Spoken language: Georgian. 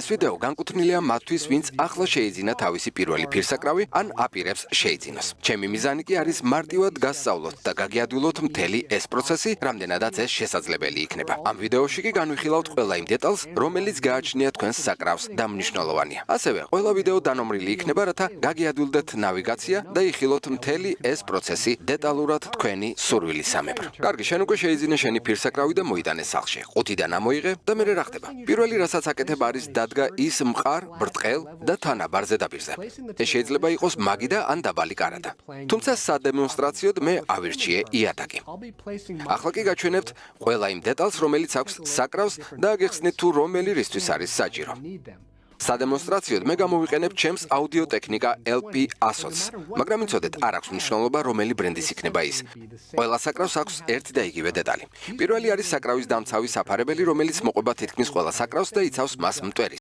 ეს ვიდეო განკუთვნილია მათთვის, ვინც ახლა შეიძინა თავისი პირველი ფირსაკრავი ან აპირებს შეიძინოს. ჩემი მიზანი კი არის მარტივად გასწავლოთ და გაგიადვილოთ მთელი ეს პროცესი, რამდენადაც ეს შესაძლებელი იქნება. ამ ვიდეოში კი განვიხილავთ ყველა იმ დეტალს, რომელიც გააჩნია თქვენს საკრავს და მნიშვნელოვანია. ასევე ყველა ვიდეო დანომრილი იქნება, რათა გაგიადვილდეთ ნავიგაცია და იხილოთ მთელი ეს პროცესი დეტალურად თქვენი სურვილისამებრ. კარგი, შენ უკვე შეიძინე შენი ფირსაკრავი და მოიტანე სახლში. ყუთიდან ამოიღე და მერე რა ხდება? პირველი რასაც აკეთებ არის დადგა ის მყარ, ბრტყელ და თანაბარ ზედაპირზე. ეს შეიძლება იყოს მაგიდა ან დაბალი კარადა. თუმცა სადემონსტრაციოდ მე ავირჩიე იატაკი. ახლა კი გაჩვენებთ ყველა იმ დეტალს, რომელიც აქვს საკრავს და აგეხსნით თუ რომელი რისთვის არის საჭირო. სადემონსტრაციოდ მე გამოვიყენებ ჩემს აუდიო ტექნიკა LP100-ს, მაგრამ იცოდეთ, არ აქვს მნიშვნელობა, რომელი ბრენდის იქნება ის. ყველა საკრავს აქვს ერთი და იგივე დეტალი. პირველი არის საკრავის დამცავი საფარებელი, რომელიც მოყვება თითქმის ყველა საკრავს და იცავს მას მტვერის.